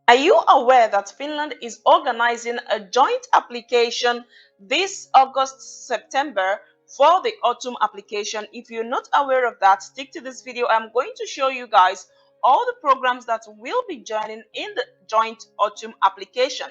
Are you aware that Finland is organizing a joint application this August, September for the autumn application? If you're not aware of that, stick to this video. I'm going to show you guys all the programs that will be joining in the joint autumn application.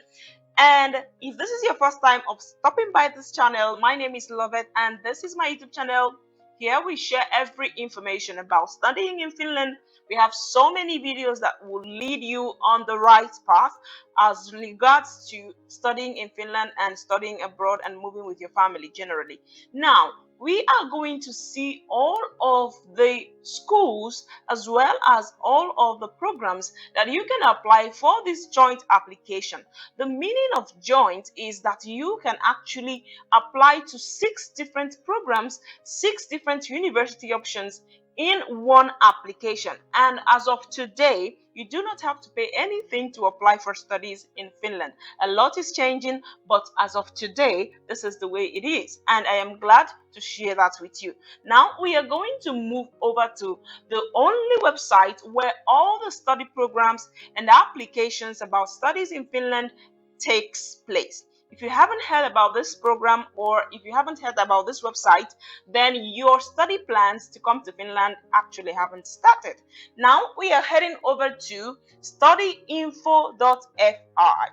And if this is your first time of stopping by this channel, my name is Loveth and this is my YouTube channel. Here we share every information about studying in Finland. We have so many videos that will lead you on the right path as regards to studying in Finland and studying abroad and moving with your family generally. Now, we are going to see all of the schools as well as all of the programs that you can apply for this joint application. The meaning of joint is that you can actually apply to 6 different programs, 6 different university options in one application. And as of today, you do not have to pay anything to apply for studies in Finland. A lot is changing, but as of today, this is the way it is. And I am glad to share that with you. Now we are going to move over to the only website where all the study programs and applications about studies in Finland takes place. If you haven't heard about this program or if you haven't heard about this website, then your study plans to come to Finland actually haven't started. Now we are heading over to studyinfo.fi.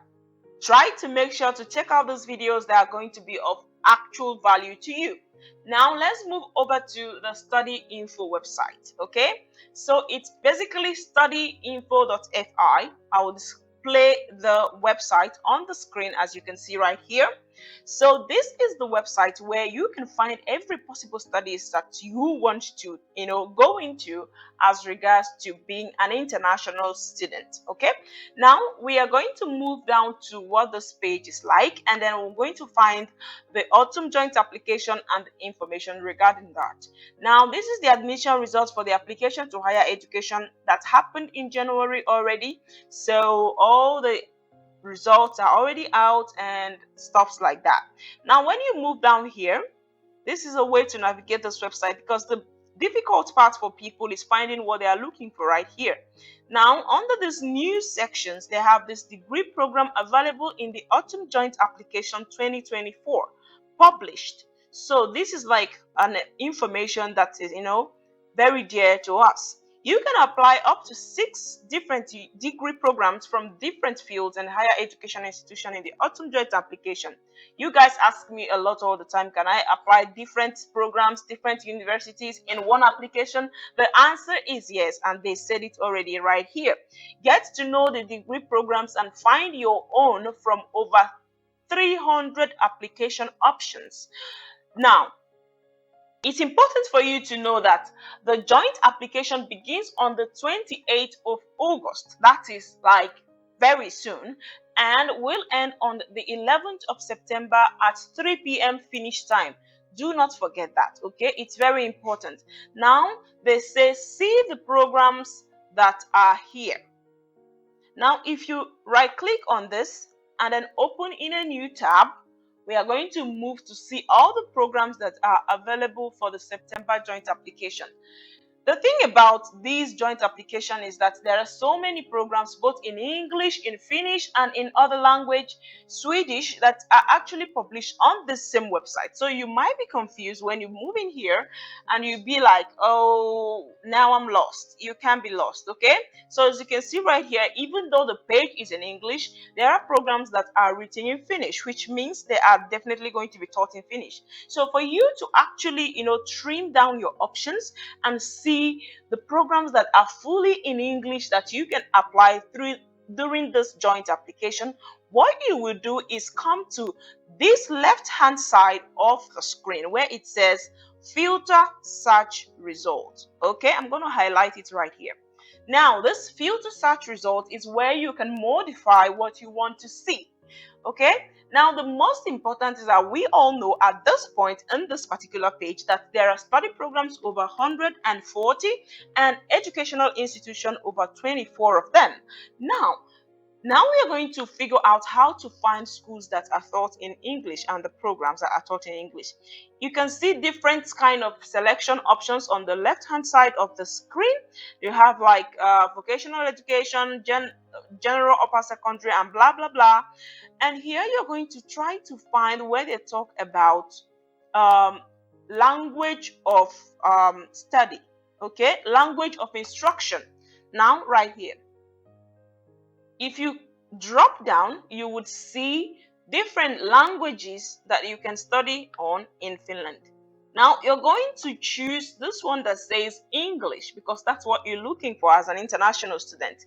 Try to make sure to check out those videos that are going to be of actual value to you. Now let's move over to the study info website. Okay, so it's basically studyinfo.fi. I will display the website on the screen as you can see right here. So this is the website where you can find every possible studies that you want to go into as regards to being an international student. Okay, now we are going to move down to what this page is like, and then we're going to find the autumn joint application and the information regarding that. Now this is the admission results for the application to higher education that happened in January already. So all the results are already out and stuffs like that. Now when you move down here, this is a way to navigate this website, because the difficult part for people is finding what they are looking for right here. Now under these new sections, they have this degree program available in the autumn joint application 2024 published. So this is like an information that is very dear to us. You can apply up to 6 different degree programs from different fields and higher education institutions in the autumn joint application. You guys ask me a lot all the time, can I apply different programs, different universities in one application? The answer is yes, and they said it already right here. Get to know the degree programs and find your own from over 300 application options. Now, it's important for you to know that the joint application begins on the 28th of August. That is like very soon, and will end on the 11th of September at 3 p.m. finish time. Do not forget that, okay? It's very important. Now, they say see the programs that are here. Now, if you right click on this and then open in a new tab, we are going to move to see all the programs that are available for the September joint application. The thing about these joint application is that there are so many programs both in English, in Finnish, and in other language, Swedish, that are actually published on this same website. So you might be confused when you move in here and you be like, oh, now I'm lost. You can be lost, okay? So as you can see right here, even though the page is in English, there are programs that are written in Finnish, which means they are definitely going to be taught in Finnish. So for you to actually, trim down your options and see the programs that are fully in English that you can apply through during this joint application, what you will do is come to this left hand side of the screen where it says filter search result. Okay, I'm going to highlight it right here. Now this filter search result is where you can modify what you want to see. Okay, now the most important is that we all know at this point in this particular page that there are study programs over 140 and educational institution over 24 of them. Now Now we are going to figure out how to find schools that are taught in English and the programs that are taught in English. You can see different kind of selection options on the left hand side of the screen. You have like vocational education, general upper secondary, and blah blah blah. And here you're going to try to find where they talk about um, language of study, okay, language of instruction. Now right here, if you drop down, you would see different languages that you can study on in Finland. Now you're going to choose this one that says English because that's what you're looking for as an international student.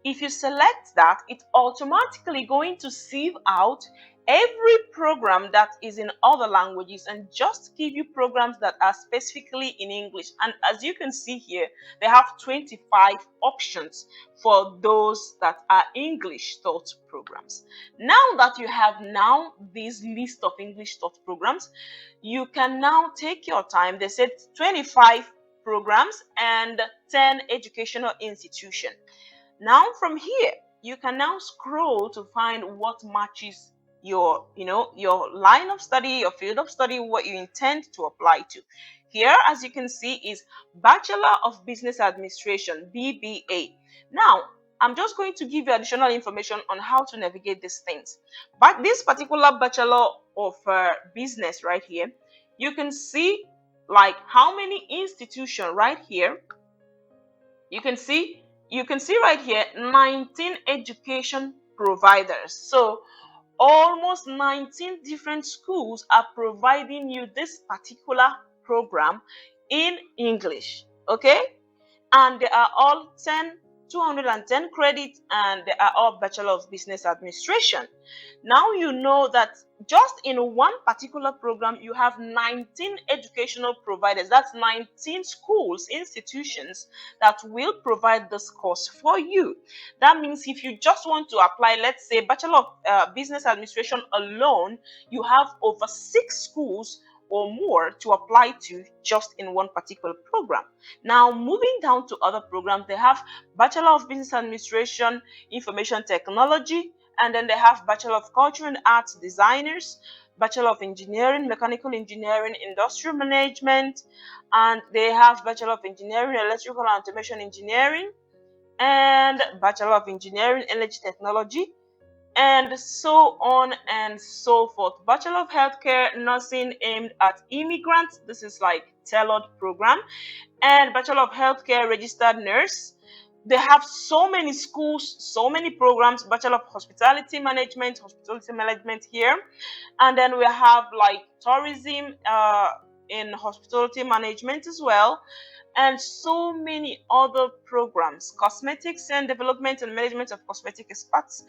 If you select that, it's automatically going to sieve out every program that is in other languages and just give you programs that are specifically in English. And as you can see here, they have 25 options for those that are English taught programs. Now that you have this list of English taught programs, you can now take your time. They said 25 programs and 10 educational institutions. Now from here, you can now scroll to find what matches your line of study, your field of study, what you intend to apply to. Here, as you can see, is Bachelor of Business Administration, BBA. Now I'm just going to give you additional information on how to navigate these things. But this particular Bachelor of Business right here, you can see like how many institutions right here. You can see right here 19 education providers. So almost 19 different schools are providing you this particular program in English, okay? And they are all 210 credits, and they are all Bachelor of Business Administration. Now you know that just in one particular program you have 19 educational providers. That's 19 schools, institutions that will provide this course for you. That means if you just want to apply, let's say Bachelor of Business Administration alone, you have over 6 schools or more to apply to just in one particular program. Now moving down to other programs, they have Bachelor of Business Administration, Information Technology, and then they have Bachelor of Culture and Arts Designers, Bachelor of Engineering, Mechanical Engineering, Industrial Management, and they have Bachelor of Engineering, Electrical and Automation Engineering, and Bachelor of Engineering, Energy Technology, and so on and so forth. Bachelor of Healthcare Nursing aimed at immigrants. This is like tailored program. And Bachelor of Healthcare Registered Nurse. They have so many schools, so many programs. Bachelor of Hospitality Management here. And then we have like tourism in hospitality management as well, and so many other programs, cosmetics and development and management of cosmetic experts,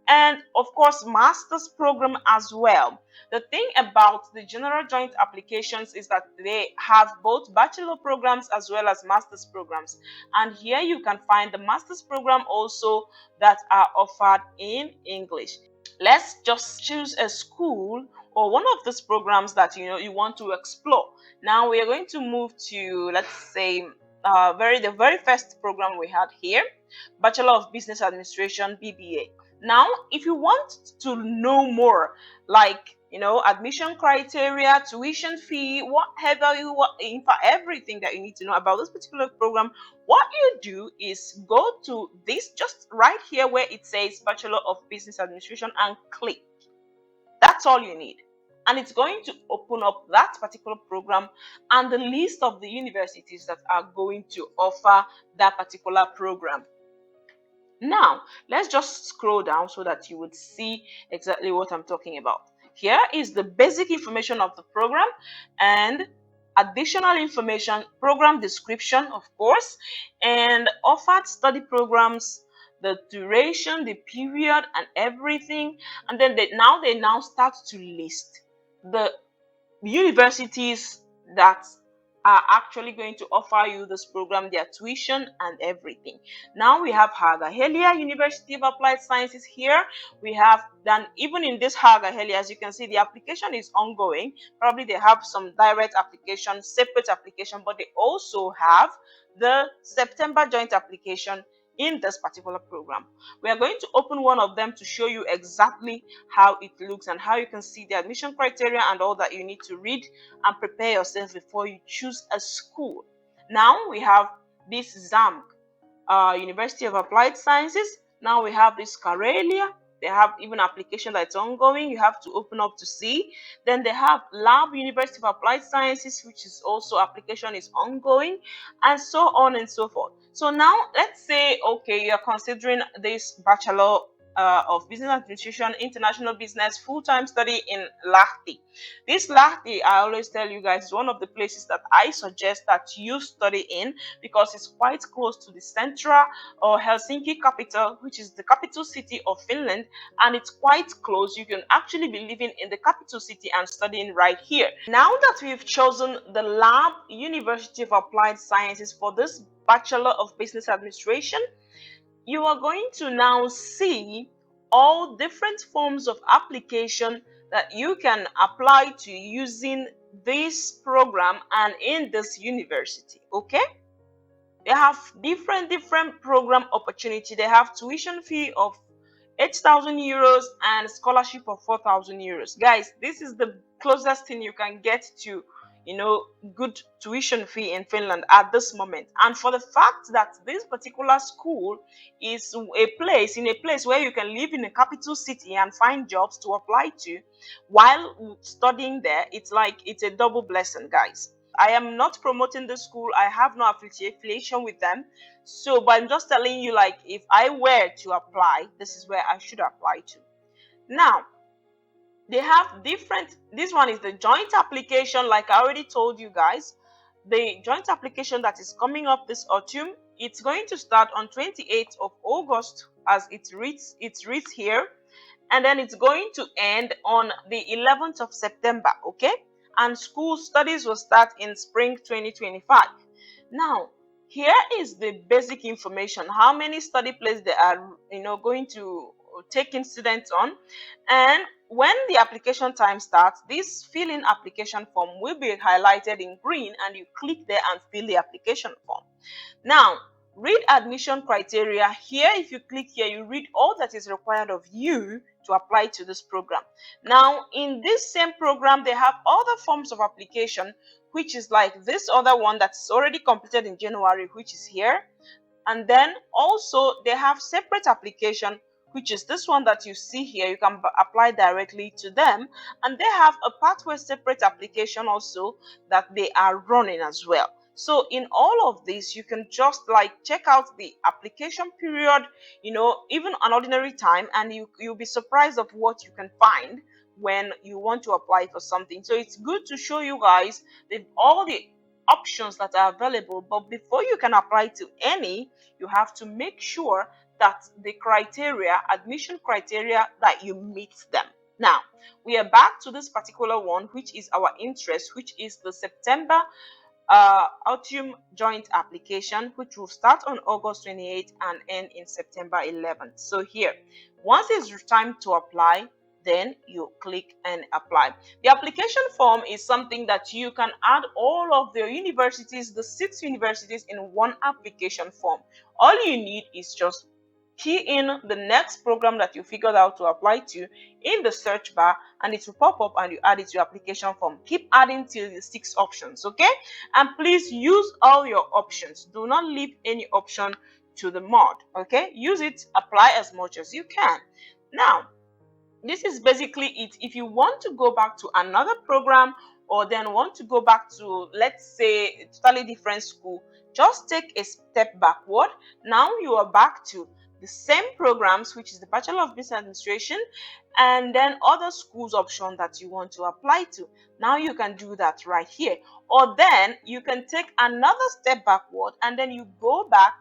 and of course master's program as well. The thing about the general joint applications is that they have both bachelor programs as well as master's programs, and here you can find the master's program also that are offered in English. Let's just choose a school or one of these programs that you want to explore. Now we are going to move to, let's say, the very first program we had here, Bachelor of Business Administration, BBA. Now if you want to know more, like admission criteria, tuition fee, whatever you want, in fact everything that you need to know about this particular program, what you do is go to this, just right here where it says Bachelor of Business Administration, and click. That's all you need, and it's going to open up that particular program and the list of the universities that are going to offer that particular program. Now let's just scroll down so that you would see exactly what I'm talking about. Here is the basic information of the program and additional information, program description, of course, and offered study programs, the duration, the period, and everything. And then they now start to list the universities that are actually going to offer you this program, their tuition and everything. Now we have Haaga-Helia University of Applied Sciences here. We have done, even in this Haaga-Helia, as you can see, the application is ongoing. Probably they have some direct application, separate application, but they also have the September joint application in this particular program. We are going to open one of them to show you exactly how it looks and how you can see the admission criteria and all that you need to read and prepare yourself before you choose a school. Now we have this ZAMG, University of Applied Sciences. Now we have this Karelia. They have even application that's ongoing. You have to open up to see. Then they have Lab University of Applied Sciences, which is also application is ongoing, and so on and so forth. So now let's say, okay, you're considering this Bachelor of Business Administration, International Business, full-time study in Lahti. This Lahti, I always tell you guys, is one of the places that I suggest that you study in because it's quite close to the Central or Helsinki capital, which is the capital city of Finland, and it's quite close. You can actually be living in the capital city and studying right here. Now that we've chosen the Lab University of Applied Sciences for this Bachelor of Business Administration, you are going to now see all different forms of application that you can apply to using this program and in this university. Okay, they have different program opportunity. They have tuition fee of 8,000 euros and scholarship of 4,000 euros. Guys, this is the closest thing you can get to, good tuition fee in Finland at this moment. And for the fact that this particular school is in a place where you can live in a capital city and find jobs to apply to while studying there, it's a double blessing, guys. I am not promoting the school. I have no affiliation with them. So, but I'm just telling you, like, if I were to apply, this is where I should apply to. Now, they have this one is the joint application. Like I already told you guys, the joint application that is coming up this autumn, it's going to start on 28th of August as it reads here. And then it's going to end on the 11th of September, okay? And school studies will start in spring 2025. Now, here is the basic information: how many study places they are, going to take in students on, and when the application time starts, this fill-in application form will be highlighted in green, and you click there and fill the application form. Now, read admission criteria. Here, if you click here, you read all that is required of you to apply to this program. Now, in this same program, they have other forms of application, which is like this other one that's already completed in January, which is here. And then also they have separate application, which is this one that you see here. You can apply directly to them. And they have a pathway separate application also that they are running as well. So in all of this, you can just check out the application period, even an ordinary time, and you'll be surprised of what you can find when you want to apply for something. So it's good to show you guys all the options that are available, but before you can apply to any, you have to make sure that the admission criteria, that you meet them. Now, we are back to this particular one, which is our interest, which is the September autumn joint application, which will start on August 28th and end in September 11th. So here, once it's time to apply, then you click and apply. The application form is something that you can add all of the universities, the 6 universities, in one application form. All you need is just key in the next program that you figured out to apply to in the search bar, and it will pop up and you add it to your application form. Keep adding till the 6 options, okay? And please use all your options. Do not leave any option to the mod, okay? Use it, apply as much as you can. Now, this is basically it. If you want to go back to another program, or then want to go back to, let's say, a totally different school, just take a step backward. Now you are back to the same programs, which is the Bachelor of Business Administration, and then other schools option that you want to apply to. Now you can do that right here. Or then you can take another step backward, and then you go back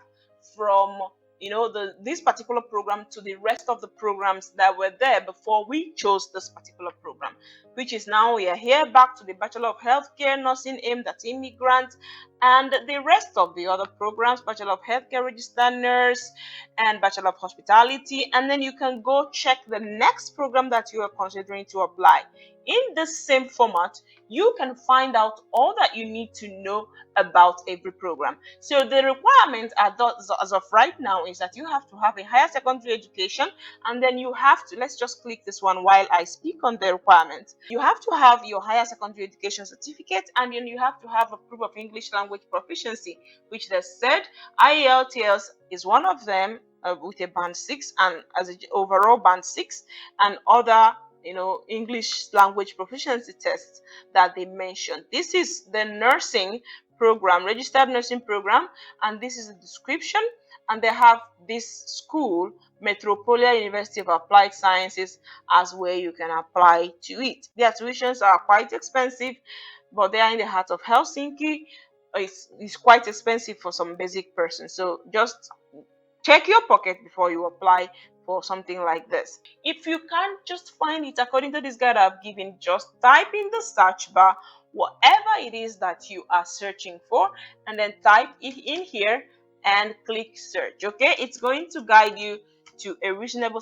from this particular program to the rest of the programs that were there before we chose this particular program, which is now we are here back to the Bachelor of Healthcare Nursing aimed at immigrants, and the rest of the other programs, Bachelor of Healthcare Registered Nurse and Bachelor of Hospitality. And then you can go check the next program that you are considering to apply. In the same format, you can find out all that you need to know about every program. So the requirements as of right now is that you have to have a higher secondary education, and then you have to, let's just click this one while I speak on the requirements. You have to have your higher secondary education certificate, and then you have to have a proof of English language proficiency, which they said IELTS is one of them, with a band 6 and as an overall band 6, and other English language proficiency tests that they mentioned. This is the nursing program, registered nursing program, and this is the description. And they have this school, Metropolia University of Applied Sciences, as where you can apply to it. Their tuitions are quite expensive, but they are in the heart of Helsinki. It's quite expensive for some basic persons, so just check your pocket before you apply for something like this. If you can't just find it according to this guide I've given, just type in the search bar whatever it is that you are searching for, and then type it in here and click search. Okay, it's going to guide you to a reasonable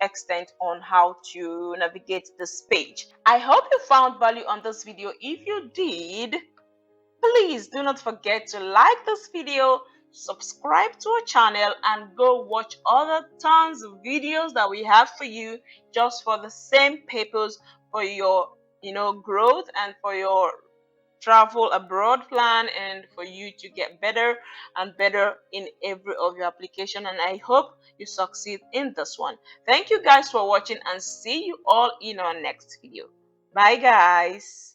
extent on how to navigate this page. I hope you found value on this video. If you did, please do not forget to like this video, subscribe to our channel, and go watch other tons of videos that we have for you, just for the same purpose, for your growth and for your travel abroad plan, and for you to get better and better in every of your application. And I hope you succeed in this one. Thank you guys for watching, and see you all in our next video. Bye guys.